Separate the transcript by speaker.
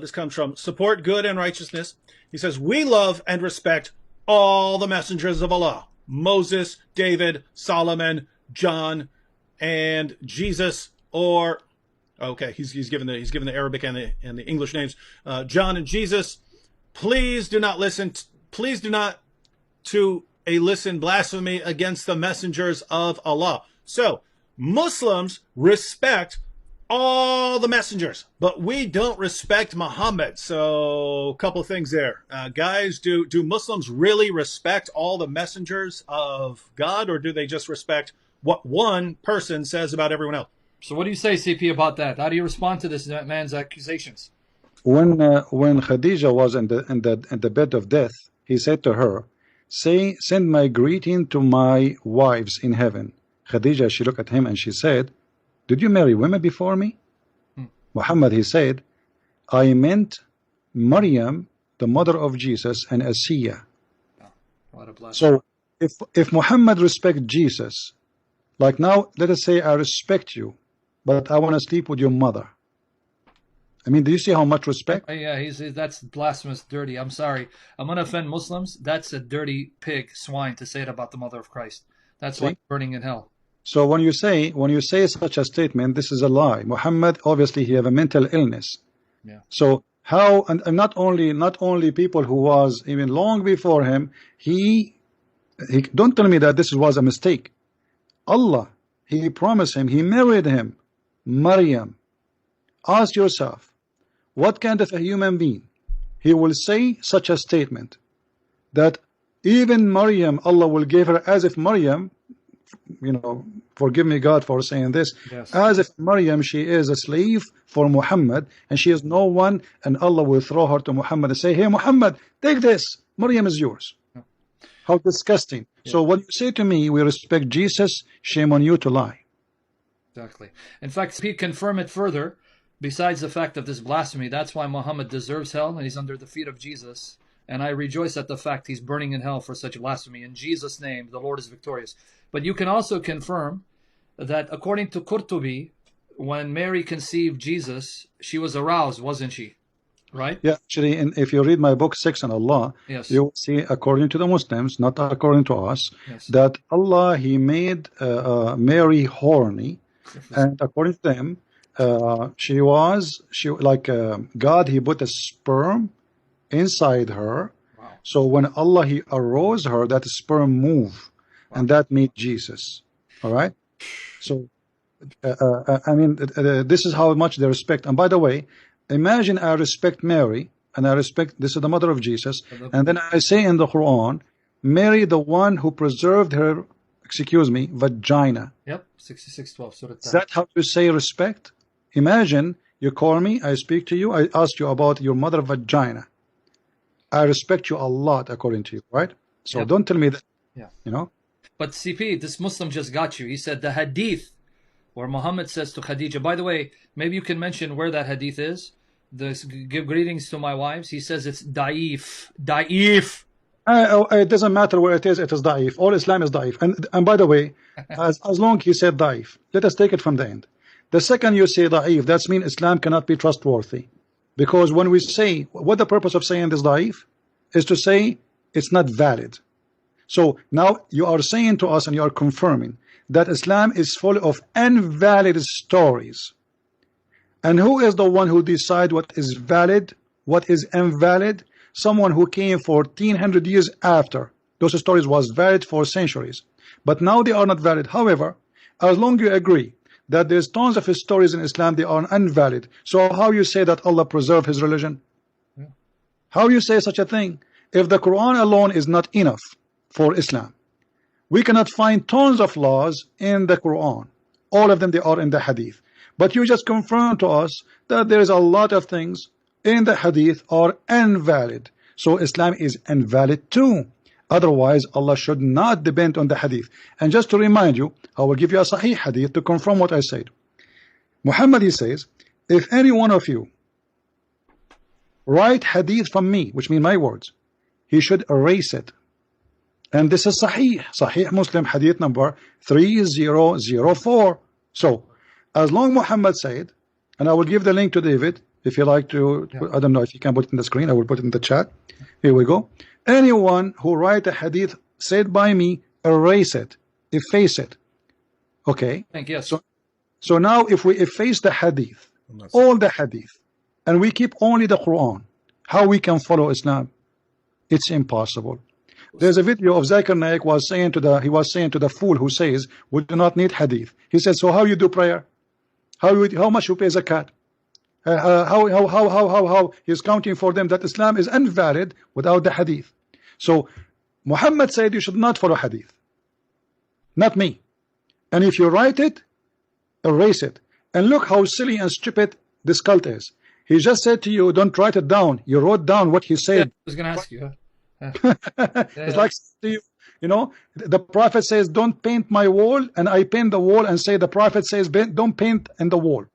Speaker 1: This comes from Support Good and Righteousness. He says, we love and respect all the messengers of Allah. Moses, David, Solomon, John, and Jesus, or okay, he's given the Arabic and the English names. John and Jesus. Please do not listen to listen blasphemy against the messengers of Allah. So Muslims respect all the messengers, but we don't respect Muhammad. So a couple of things there. Guys, do Muslims really respect all the messengers of God, or do they just respect what one person says about everyone else?
Speaker 2: So what do you say, CP, about that? How do you respond to this man's accusations?
Speaker 3: When Khadija was in the bed of death, he said to her, send my greeting to my wives in heaven. Khadija, she looked at him and she said, did you marry women before me? Muhammad, he said, I meant Maryam, the mother of Jesus, and Asiya. So if Muhammad respect Jesus, like now, let us say I respect you, but I want to sleep with your mother. I mean, do you see how much respect?
Speaker 2: Yeah, that's blasphemous, dirty. I'm sorry. I'm going to offend Muslims. That's a dirty pig, swine, to say it about the mother of Christ. That's like burning in hell.
Speaker 3: So when you say such a statement, this is a lie. Muhammad, obviously, he have a mental illness.
Speaker 2: Yeah.
Speaker 3: So how, and not only people who was even long before him, he don't tell me that this was a mistake. Allah, he promised him, he married him, Maryam. Ask yourself, what kind of a human being he will say such a statement that even Maryam, Allah will give her, as if Maryam, you know, forgive me God for saying this,
Speaker 2: yes,
Speaker 3: as if Maryam, she is a slave for Muhammad and she is no one, and Allah will throw her to Muhammad and say, hey Muhammad, take this, Maryam is yours. How disgusting. Yeah. So when you say to me we respect Jesus, shame on you to lie.
Speaker 2: Exactly. In fact, he confirm it further. Besides the fact of this blasphemy, that's why Muhammad deserves hell and he's under the feet of Jesus. And I rejoice at the fact he's burning in hell for such blasphemy. In Jesus' name, the Lord is victorious. But you can also confirm that according to Qurtubi, when Mary conceived Jesus, she was aroused, wasn't she? Right?
Speaker 3: Yeah, actually, and if you read my book, 6 on Allah,
Speaker 2: yes,
Speaker 3: you will see, according to the Muslims, not according to us,
Speaker 2: yes,
Speaker 3: that Allah, he made Mary horny. And according to them, God, he put a sperm inside her.
Speaker 2: Wow.
Speaker 3: So when Allah, he arose her, that sperm moved. Wow. And that made Jesus. All right. So I mean, this is how much they respect. And by the way, imagine I respect Mary, and I respect, this is the mother of Jesus, and then I say in the Quran, Mary, the one who preserved her, vagina.
Speaker 2: Yep, 66:12.
Speaker 3: Is that how you say respect? Imagine you call me, I speak to you, I ask you about your mother vagina. I respect you a lot according to you, right? So don't tell me that, you know.
Speaker 2: But CP, this Muslim just got you. He said the hadith where Muhammad says to Khadija, by the way, maybe you can mention where that hadith is. Give greetings to my wives. He says it's da'if. Da'if.
Speaker 3: It doesn't matter where it is da'if. All Islam is da'if. And by the way, as long he said da'if, let us take it from the end. The second you say da'if, that means Islam cannot be trustworthy. Because when we say, what the purpose of saying this da'if is to say it's not valid. So now you are saying to us and you are confirming that Islam is full of invalid stories. And who is the one who decides what is valid, what is invalid? Someone who came 1400 years after. Those stories was valid for centuries. But now they are not valid. However, as long as you agree that there's tons of stories in Islam, they are invalid. So how you say that Allah preserved his religion?
Speaker 2: Yeah.
Speaker 3: How you say such a thing? If the Quran alone is not enough for Islam, we cannot find tons of laws in the Quran. All of them, they are in the Hadith. But you just confirm to us that there is a lot of things in the Hadith are invalid. So Islam is invalid too. Otherwise, Allah should not depend on the Hadith. And just to remind you, I will give you a Sahih Hadith to confirm what I said. Muhammad, he says, if any one of you write Hadith from me, which mean my words, he should erase it. And this is Sahih Muslim Hadith number 3004. So, as long Muhammad said, and I will give the link to David, If you like to,
Speaker 2: Yeah.
Speaker 3: I don't know if you can put it in the screen. I will put it in the chat. Here we go. Anyone who write a hadith said by me, erase it, efface it. Okay.
Speaker 2: Thank yes.
Speaker 3: So now if we efface the hadith, all the hadith, and we keep only the Quran, how we can follow Islam? It's impossible. There's a video of Zakir Naik was saying to the fool who says we do not need hadith. He said, so how you do prayer? How much you pay zakat? How he's counting for them that Islam is invalid without the hadith. So Muhammad said you should not follow hadith, not me. And if you write it, erase it. And look how silly and stupid this cult is. He just said to you, don't write it down. You wrote down what he
Speaker 2: Yeah,
Speaker 3: said.
Speaker 2: I was going to ask you.
Speaker 3: It's like, you know, the prophet says, don't paint my wall, and I paint the wall and say the prophet says, don't paint in the wall.